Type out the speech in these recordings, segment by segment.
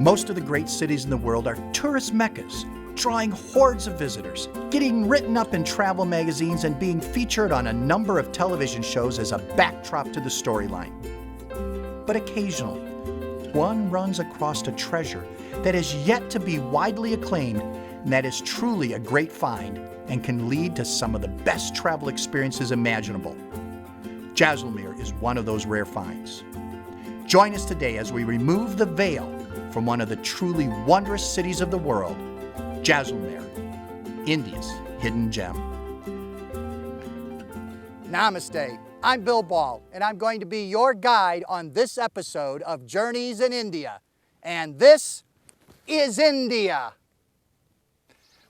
Most of the great cities in the world are tourist meccas, drawing hordes of visitors, getting written up in travel magazines and being featured on a number of television shows as a backdrop to the storyline. But occasionally, one runs across a treasure that is yet to be widely acclaimed and that is truly a great find and can lead to some of the best travel experiences imaginable. Jaisalmer is one of those rare finds. Join us today as we remove the veil from one of the truly wondrous cities of the world, Jaisalmer, India's hidden gem. Namaste. I'm Bill Ball, and I'm going to be your guide on this episode of Journeys in India. And this is India.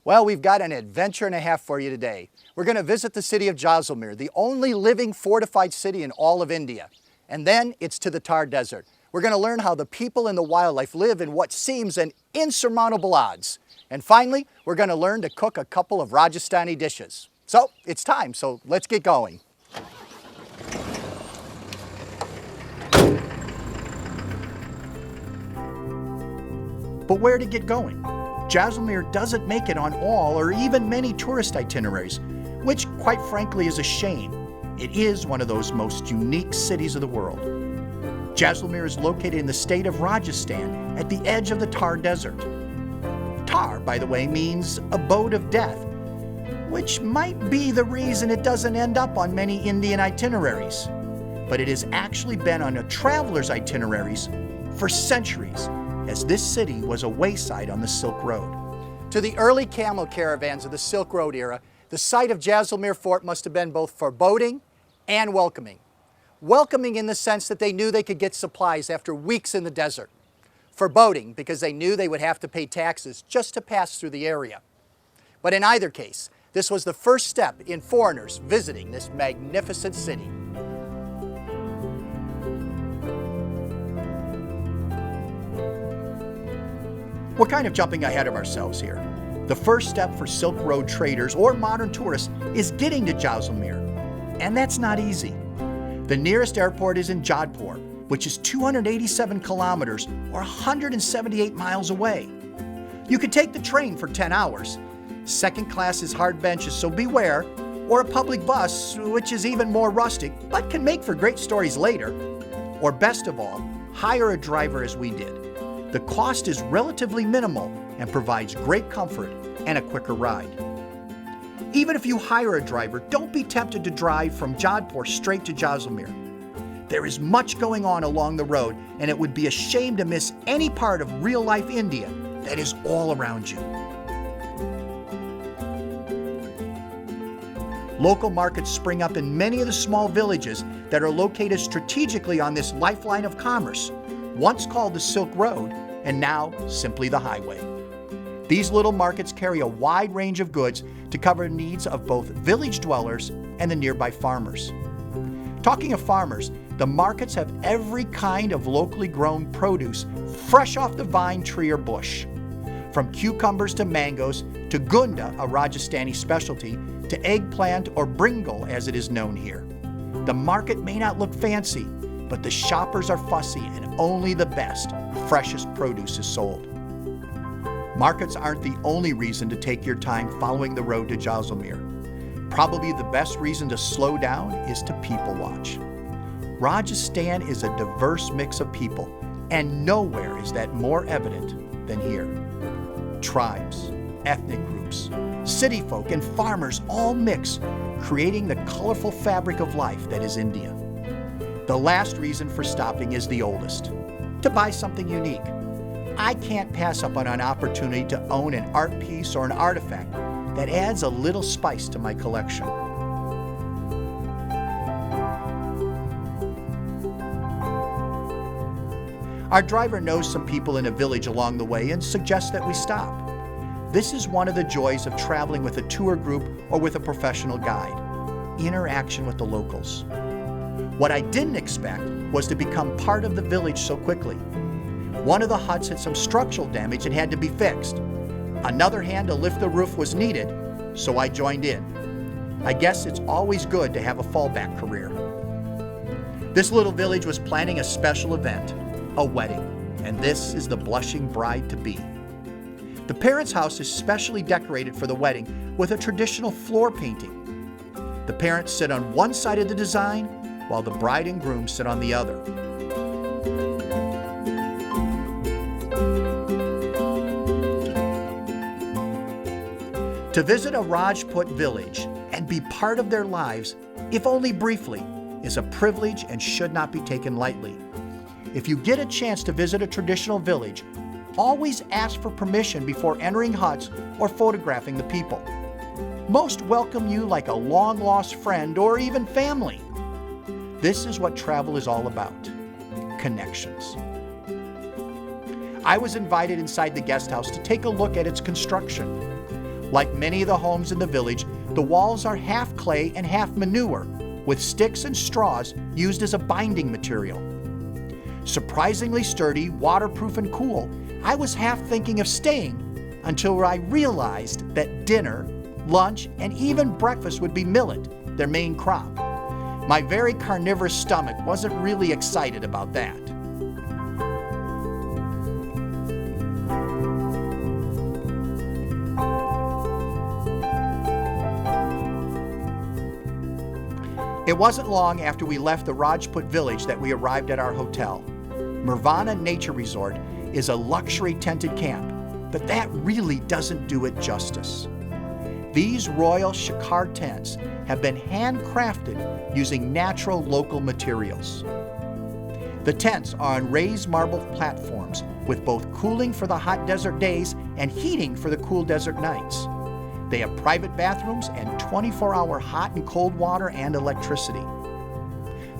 Well, we've got an adventure and a half for you today. We're going to visit the city of Jaisalmer, the only living fortified city in all of India. And then it's to the Thar Desert. We're going to learn how the people and the wildlife live in what seems an insurmountable odds. And finally, we're going to learn to cook a couple of Rajasthani dishes. So it's time, so let's get going. But where to get going? Jaisalmer doesn't make it on all or even many tourist itineraries, which quite frankly is a shame. It is one of those most unique cities of the world. Jaisalmer is located in the state of Rajasthan at the edge of the Thar Desert. Thar, by the way, means abode of death, which might be the reason it doesn't end up on many Indian itineraries. But it has actually been on a traveler's itineraries for centuries, as this city was a wayside on the Silk Road. To the early camel caravans of the Silk Road era, the site of Jaisalmer Fort must have been both foreboding and welcoming. Welcoming in the sense that they knew they could get supplies after weeks in the desert. Foreboding because they knew they would have to pay taxes just to pass through the area. But in either case, this was the first step in foreigners visiting this magnificent city. We're kind of jumping ahead of ourselves here. The first step for Silk Road traders or modern tourists is getting to Jaisalmer, and that's not easy. The nearest airport is in Jodhpur, which is 287 kilometers or 178 miles away. You could take the train for 10 hours. Second class is hard benches, so beware, or a public bus, which is even more rustic, but can make for great stories later. Or best of all, hire a driver as we did. The cost is relatively minimal and provides great comfort and a quicker ride. Even if you hire a driver, don't be tempted to drive from Jodhpur straight to Jaisalmer. There is much going on along the road, and it would be a shame to miss any part of real-life India that is all around you. Local markets spring up in many of the small villages that are located strategically on this lifeline of commerce, once called the Silk Road, and now simply the highway. These little markets carry a wide range of goods to cover the needs of both village dwellers and the nearby farmers. Talking of farmers, the markets have every kind of locally grown produce fresh off the vine, tree, or bush. From cucumbers to mangoes, to gunda, a Rajasthani specialty, to eggplant or bringal as it is known here. The market may not look fancy, but the shoppers are fussy and only the best, freshest produce is sold. Markets aren't the only reason to take your time following the road to Jaisalmer. Probably the best reason to slow down is to people watch. Rajasthan is a diverse mix of people, and nowhere is that more evident than here. Tribes, ethnic groups, city folk, and farmers all mix, creating the colorful fabric of life that is India. The last reason for stopping is the oldest, to buy something unique. I can't pass up on an opportunity to own an art piece or an artifact that adds a little spice to my collection. Our driver knows some people in a village along the way and suggests that we stop. This is one of the joys of traveling with a tour group or with a professional guide: interaction with the locals. What I didn't expect was to become part of the village so quickly. One of the huts had some structural damage and had to be fixed. Another hand to lift the roof was needed, so I joined in. I guess it's always good to have a fallback career. This little village was planning a special event, a wedding. and this is the blushing bride-to-be. The parents' house is specially decorated for the wedding with a traditional floor painting. The parents sit on one side of the design, while the bride and groom sit on the other. To visit a Rajput village and be part of their lives, if only briefly, is a privilege and should not be taken lightly. If you get a chance to visit a traditional village, always ask for permission before entering huts or photographing the people. Most welcome you like a long-lost friend or even family. This is what travel is all about: connections. I was invited inside the guest house to take a look at its construction. Like many of the homes in the village, the walls are half clay and half manure, with sticks and straws used as a binding material. Surprisingly sturdy, waterproof, and cool, I was half thinking of staying until I realized that dinner, lunch, and even breakfast would be millet, their main crop. My very carnivorous stomach wasn't really excited about that. It wasn't long after we left the Rajput village that we arrived at our hotel. Nirvana Nature Resort is a luxury tented camp, but that really doesn't do it justice. These royal shikar tents have been handcrafted using natural local materials. The tents are on raised marble platforms with both cooling for the hot desert days and heating for the cool desert nights. They have private bathrooms and 24-hour hot and cold water and electricity.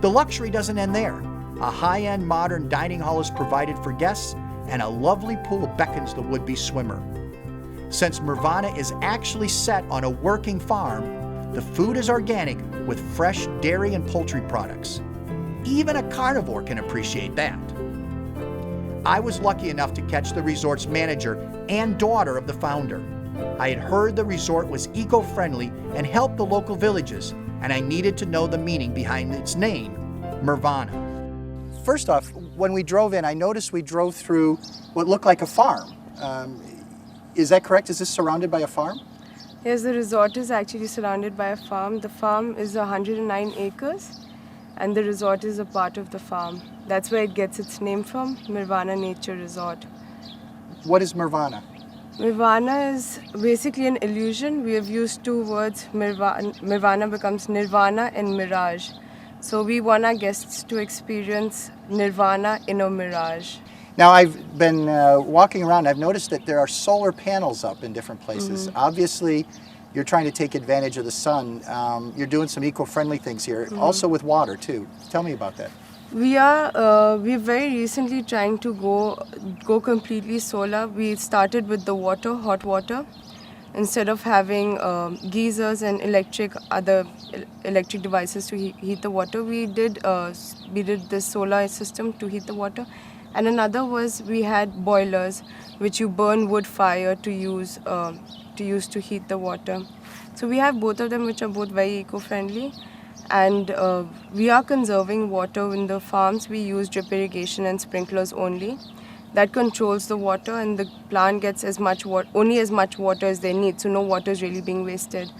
The luxury doesn't end there. A high-end modern dining hall is provided for guests, and a lovely pool beckons the would-be swimmer. Since Nirvana is actually set on a working farm, the food is organic with fresh dairy and poultry products. Even a carnivore can appreciate that. I was lucky enough to catch the resort's manager and daughter of the founder. I had heard the resort was eco-friendly and helped the local villages, and I needed to know the meaning behind its name, Nirvana. First off, when we drove in, I noticed we drove through what looked like a farm. Is that correct? Is this surrounded by a farm? Yes, the resort is actually surrounded by a farm. The farm is 109 acres, and the resort is a part of the farm. That's where it gets its name from, Nirvana Nature Resort. What is Nirvana? Nirvana is basically an illusion. We have used two words. Nirvana becomes Nirvana and mirage. So we want our guests to experience Nirvana in a mirage. Now, I've been walking around. I've noticed that there are solar panels up in different places. Mm-hmm. Obviously, you're trying to take advantage of the sun. You're doing some eco-friendly things here, mm-hmm. also with water too. Tell me about that. We're very recently trying to go completely solar. We started with the water, hot water. Instead of having geysers and other electric devices to heat the water, we did the solar system to heat the water. And another was we had boilers, which you burn wood fire to use to heat the water. So we have both of them, which are both very eco-friendly. And we are conserving water in the farms. We use drip irrigation and sprinklers only. That controls the water, and the plant gets only as much water as they need, so no water is really being wasted.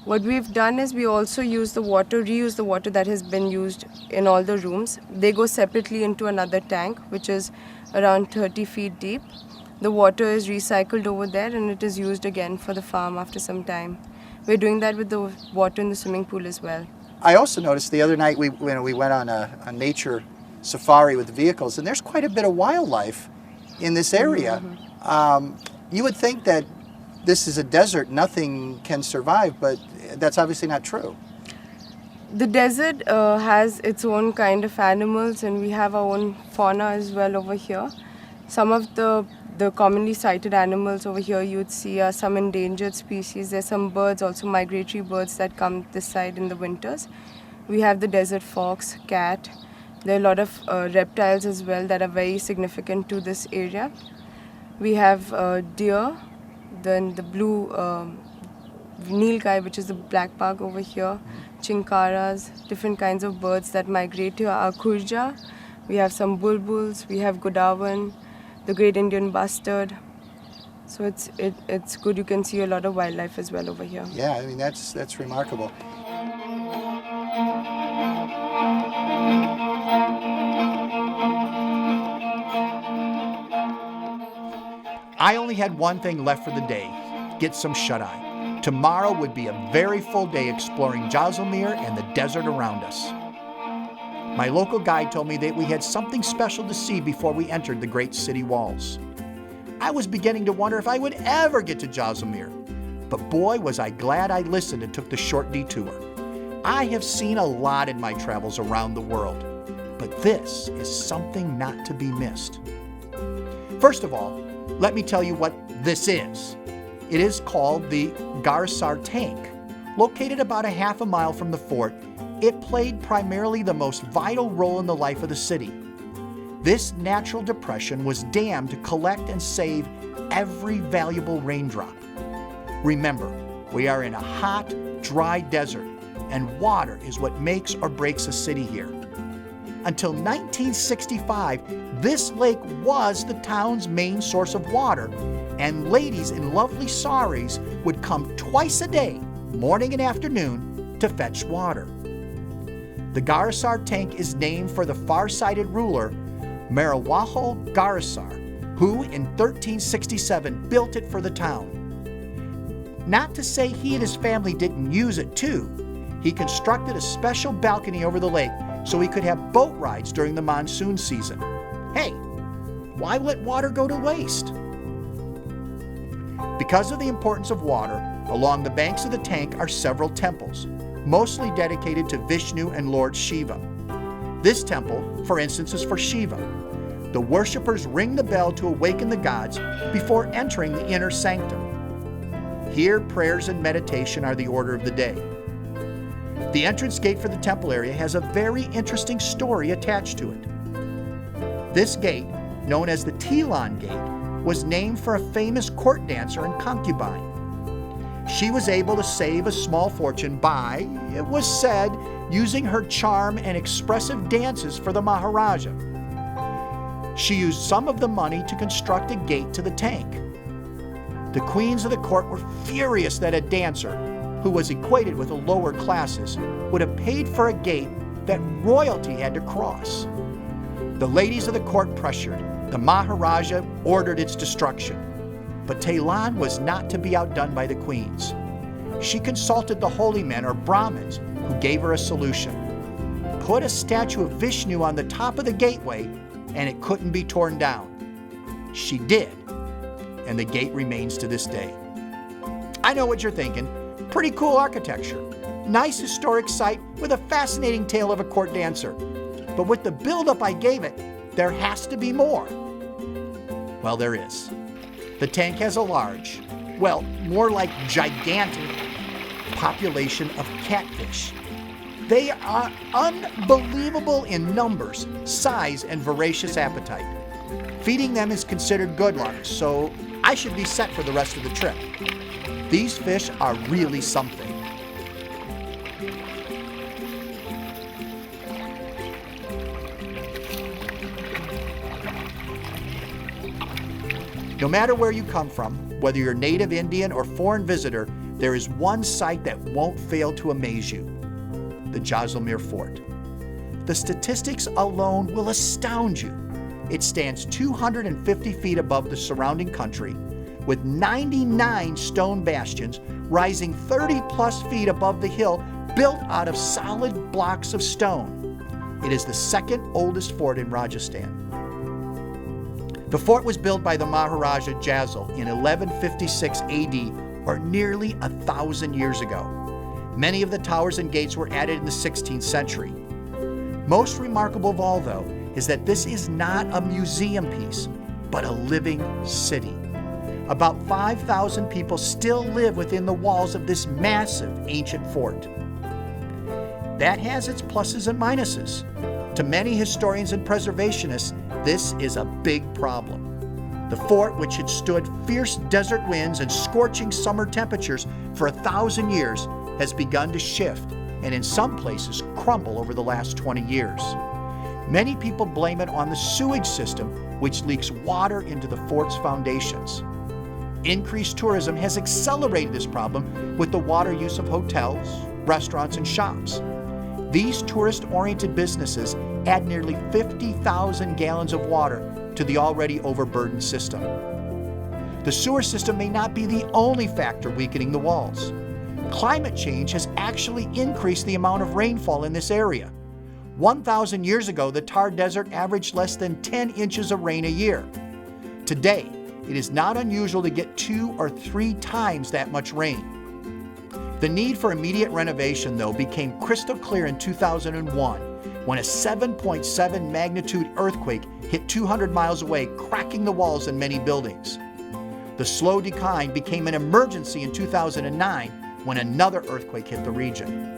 What we've done is we also reuse the water that has been used in all the rooms. They go separately into another tank, which is around 30 feet deep. The water is recycled over there, and it is used again for the farm after some time. We're doing that with the water in the swimming pool as well. I also noticed the other night we went on a nature safari with the vehicles, and there's quite a bit of wildlife in this area. Mm-hmm. You would think that this is a desert, nothing can survive, but that's obviously not true. The desert has its own kind of animals, and we have our own fauna as well over here. Some of the commonly sighted animals over here you would see are some endangered species. There's some birds, also migratory birds that come this side in the winters. We have the desert fox, cat. There are a lot of reptiles as well that are very significant to this area. We have deer, then the blue nilgai, which is the black pug over here, chinkaras, different kinds of birds that migrate here, our khurja, We have some bulbuls, we have Godawan, the Great Indian Bustard. So it's good. You can see a lot of wildlife as well over here. Yeah, I mean, that's remarkable. I only had one thing left for the day, get some shut-eye. Tomorrow would be a very full day exploring Jaisalmer and the desert around us. My local guide told me that we had something special to see before we entered the great city walls. I was beginning to wonder if I would ever get to Jaisalmer, but boy was I glad I listened and took the short detour. I have seen a lot in my travels around the world, but this is something not to be missed. First of all, let me tell you what this is. It is called the Garzar Tank. Located about a half a mile from the fort, it played primarily the most vital role in the life of the city. This natural depression was dammed to collect and save every valuable raindrop. Remember, we are in a hot, dry desert, and water is what makes or breaks a city here. Until 1965, this lake was the town's main source of water, and ladies in lovely saris would come twice a day, morning and afternoon, to fetch water. The Garzar Tank is named for the far-sighted ruler Marawaho Garzar, who in 1367 built it for the town. Not to say he and his family didn't use it too. He constructed a special balcony over the lake so he could have boat rides during the monsoon season. Hey, why let water go to waste? Because of the importance of water, along the banks of the tank are several temples, mostly dedicated to Vishnu and Lord Shiva. This temple, for instance, is for Shiva. The worshippers ring the bell to awaken the gods before entering the inner sanctum. Here, prayers and meditation are the order of the day. The entrance gate for the temple area has a very interesting story attached to it. This gate, known as the Tilan Gate, was named for a famous court dancer and concubine. She was able to save a small fortune by, it was said, using her charm and expressive dances for the Maharaja. She used some of the money to construct a gate to the tank. The queens of the court were furious that a dancer, who was equated with the lower classes, would have paid for a gate that royalty had to cross. The ladies of the court pressured. The Maharaja ordered its destruction. But Tilan was not to be outdone by the queens. She consulted the holy men, or Brahmins, who gave her a solution. Put a statue of Vishnu on the top of the gateway, and it couldn't be torn down. She did, and the gate remains to this day. I know what you're thinking. Pretty cool architecture. Nice historic site with a fascinating tale of a court dancer. But with the buildup I gave it, there has to be more. Well, there is. The tank has a large, well, more like gigantic, population of catfish. They are unbelievable in numbers, size, and voracious appetite. Feeding them is considered good luck, so I should be set for the rest of the trip. These fish are really something. No matter where you come from, whether you're native Indian or foreign visitor, there is one sight that won't fail to amaze you: the Jaisalmer Fort. The statistics alone will astound you. It stands 250 feet above the surrounding country, with 99 stone bastions rising 30 plus feet above the hill, built out of solid blocks of stone. It is the second oldest fort in Rajasthan. The fort was built by the Maharaja Jaisal in 1156 AD, or nearly 1,000 years ago. Many of the towers and gates were added in the 16th century. Most remarkable of all, though, is that this is not a museum piece, but a living city. About 5,000 people still live within the walls of this massive ancient fort. That has its pluses and minuses. To many historians and preservationists, this is a big problem. The fort, which had stood fierce desert winds and scorching summer temperatures for 1,000 years, has begun to shift and in some places crumble over the last 20 years. Many people blame it on the sewage system, which leaks water into the fort's foundations. Increased tourism has accelerated this problem with the water use of hotels, restaurants, and shops. These tourist-oriented businesses add nearly 50,000 gallons of water to the already overburdened system. The sewer system may not be the only factor weakening the walls. Climate change has actually increased the amount of rainfall in this area. 1,000 years ago, the Thar Desert averaged less than 10 inches of rain a year. Today, it is not unusual to get 2 or 3 times that much rain. The need for immediate renovation, though, became crystal clear in 2001 when a 7.7 magnitude earthquake hit 200 miles away, cracking the walls in many buildings. The slow decline became an emergency in 2009 when another earthquake hit the region.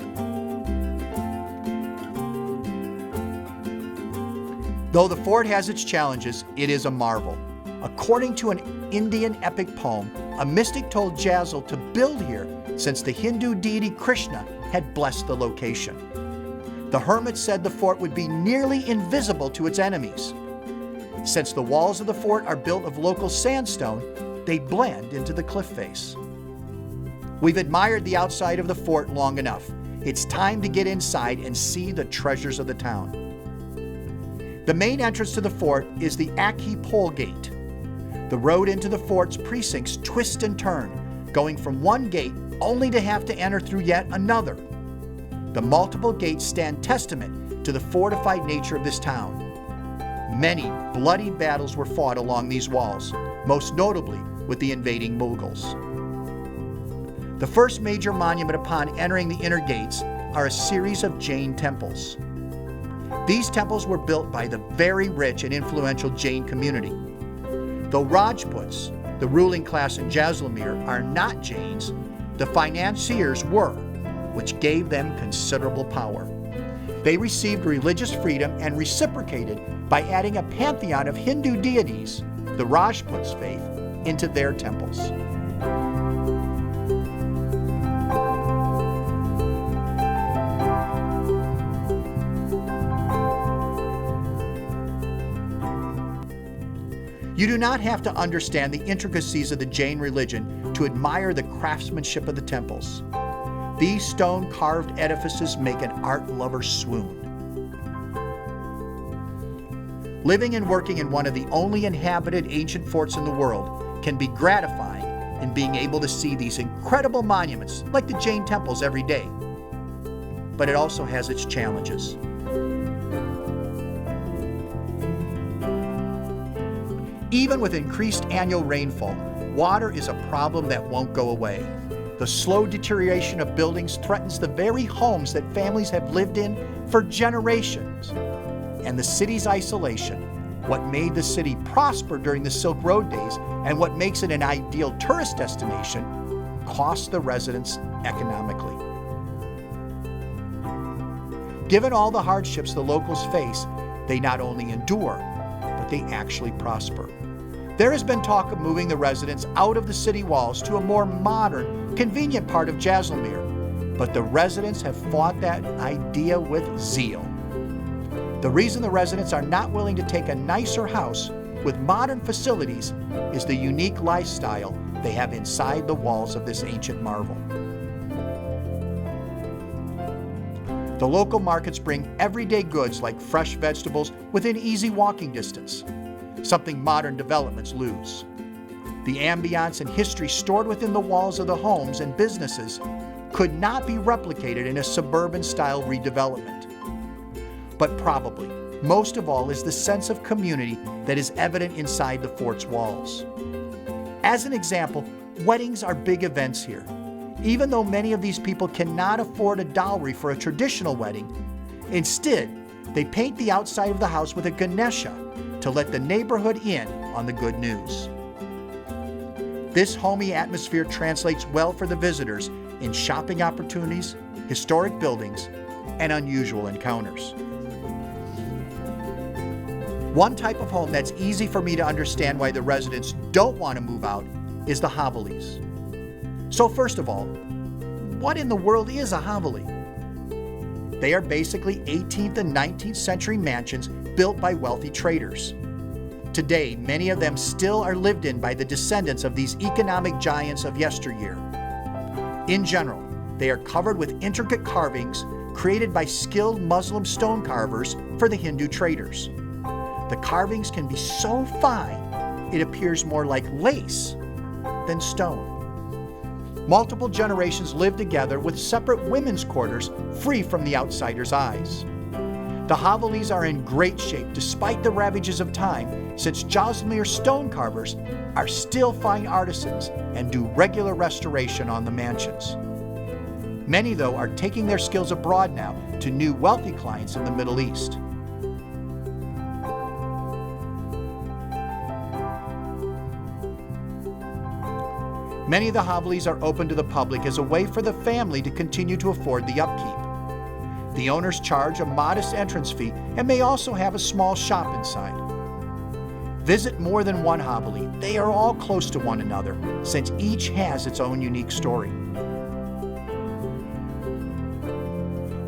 Though the fort has its challenges, it is a marvel. According to an Indian epic poem, a mystic told Jaisal to build here since the Hindu deity Krishna had blessed the location. The hermit said the fort would be nearly invisible to its enemies. Since the walls of the fort are built of local sandstone, they blend into the cliff face. We've admired the outside of the fort long enough. It's time to get inside and see the treasures of the town. The main entrance to the fort is the Akhi Pole Gate. The road into the fort's precincts twists and turns, going from one gate only to have to enter through yet another. The multiple gates stand testament to the fortified nature of this town. Many bloody battles were fought along these walls, most notably with the invading Mughals. The first major monument upon entering the inner gates are a series of Jain temples. These temples were built by the very rich and influential Jain community. Though Rajputs, the ruling class in Jaisalmer, are not Jains, the financiers were, which gave them considerable power. They received religious freedom and reciprocated by adding a pantheon of Hindu deities, the Rajputs' faith, into their temples. You do not have to understand the intricacies of the Jain religion to admire the craftsmanship of the temples. These stone-carved edifices make an art lover swoon. Living and working in one of the only inhabited ancient forts in the world can be gratifying in being able to see these incredible monuments like the Jain temples every day. But it also has its challenges. Even with increased annual rainfall, water is a problem that won't go away. The slow deterioration of buildings threatens the very homes that families have lived in for generations. And the city's isolation, what made the city prosper during the Silk Road days and what makes it an ideal tourist destination, costs the residents economically. Given all the hardships the locals face, they not only endure, but they actually prosper. There has been talk of moving the residents out of the city walls to a more modern, convenient part of Jaisalmer, but the residents have fought that idea with zeal. The reason the residents are not willing to take a nicer house with modern facilities is the unique lifestyle they have inside the walls of this ancient marvel. The local markets bring everyday goods like fresh vegetables within easy walking distance, something modern developments lose. The ambiance and history stored within the walls of the homes and businesses could not be replicated in a suburban-style redevelopment. But probably, most of all, is the sense of community that is evident inside the fort's walls. As an example, weddings are big events here. Even though many of these people cannot afford a dowry for a traditional wedding, instead, they paint the outside of the house with a Ganesha to let the neighborhood in on the good news. This homey atmosphere translates well for the visitors in shopping opportunities, historic buildings, and unusual encounters. One type of home that's easy for me to understand why the residents don't want to move out is the Homilies. So first of all, what in the world is a Hobbly? They are basically 18th and 19th century mansions built by wealthy traders. Today, many of them still are lived in by the descendants of these economic giants of yesteryear. In general, they are covered with intricate carvings created by skilled Muslim stone carvers for the Hindu traders. The carvings can be so fine, it appears more like lace than stone. Multiple generations live together with separate women's quarters free from the outsider's eyes. The Homilies are in great shape despite the ravages of time, since Jaisalmer stone carvers are still fine artisans and do regular restoration on the mansions. Many, though, are taking their skills abroad now to new wealthy clients in the Middle East. Many of the Homilies are open to the public as a way for the family to continue to afford the upkeep. The owners charge a modest entrance fee and may also have a small shop inside. Visit more than one Hobbly. They are all close to one another, since each has its own unique story.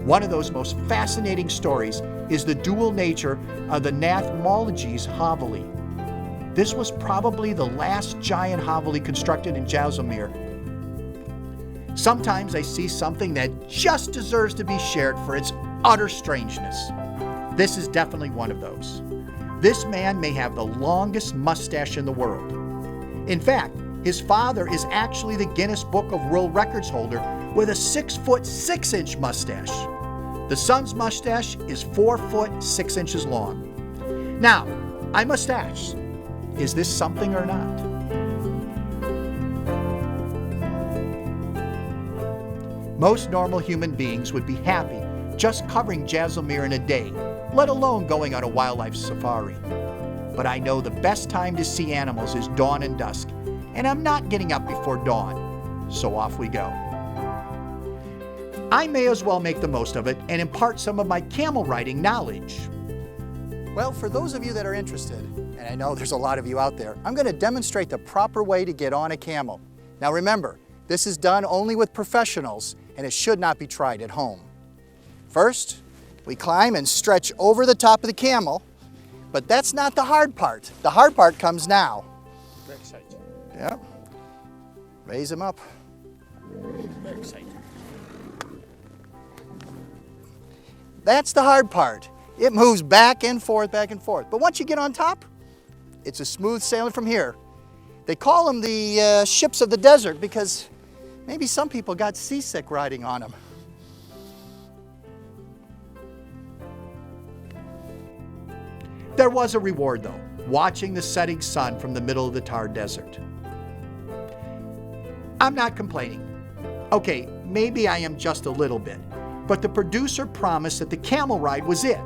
One of those most fascinating stories is the dual nature of the Nathmology's Hobbly. This was probably the last giant Hobbly constructed in Jaisalmer. Sometimes I see something that just deserves to be shared for its utter strangeness. This is definitely one of those. This man may have the longest mustache in the world. In fact, his father is actually the Guinness Book of World Records holder with a 6-foot 6-inch mustache. The son's mustache is 4 foot 6 inches long. Now, I must ask, is this something or not? Most normal human beings would be happy just covering Jaisalmer in a day, let alone going on a wildlife safari. But I know the best time to see animals is dawn and dusk, and I'm not getting up before dawn, so off we go. I may as well make the most of it and impart some of my camel riding knowledge. Well, for those of you that are interested, and I know there's a lot of you out there, I'm going to demonstrate the proper way to get on a camel. Now remember, this is done only with professionals, and it should not be tried at home. First, we climb and stretch over the top of the camel, but that's not the hard part. The hard part comes now. Very exciting. Yeah. Raise him up. Very exciting. That's the hard part. It moves back and forth, back and forth. But once you get on top, it's a smooth sailing from here. They call them the ships of the desert because maybe some people got seasick riding on them. There was a reward, though, watching the setting sun from the middle of the Thar desert. I'm not complaining. Okay, maybe I am just a little bit, but the producer promised that the camel ride was it.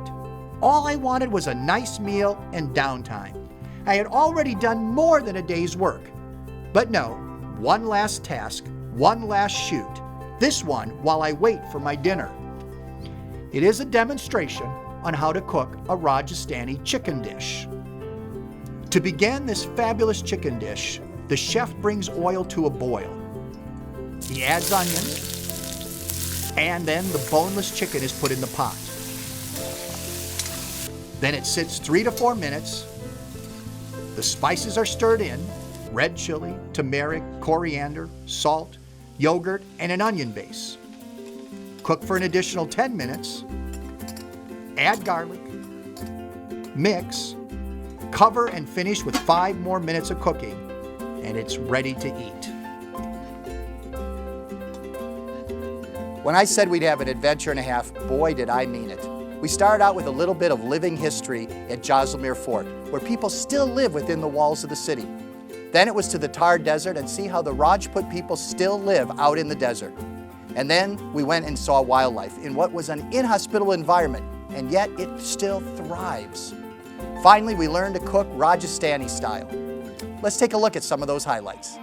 All I wanted was a nice meal and downtime. I had already done more than a day's work. But no, one last task, one last shoot. This one while I wait for my dinner. It is a demonstration on how to cook a Rajasthani chicken dish. To begin this fabulous chicken dish, the chef brings oil to a boil. He adds onions, and then the boneless chicken is put in the pot. Then it sits 3 to 4 minutes. The spices are stirred in: red chili, turmeric, coriander, salt, yogurt, and an onion base. Cook for an additional 10 minutes. Add garlic, mix, cover, and finish with 5 more minutes of cooking, and it's ready to eat. When I said we'd have an adventure and a half, boy did I mean it. We started out with a little bit of living history at Jaisalmer Fort, where people still live within the walls of the city. Then it was to the Thar desert and see how the Rajput people still live out in the desert. And then we went and saw wildlife in what was an inhospitable environment, and yet it still thrives. Finally, we learned to cook Rajasthani style. Let's take a look at some of those highlights.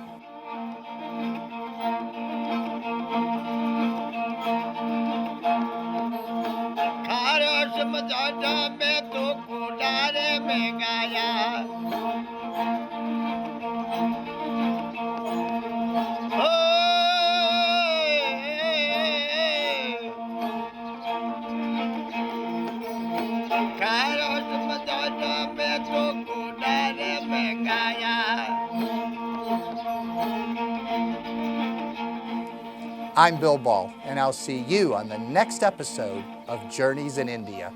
I'm Bill Ball, and I'll see you on the next episode of Journeys in India.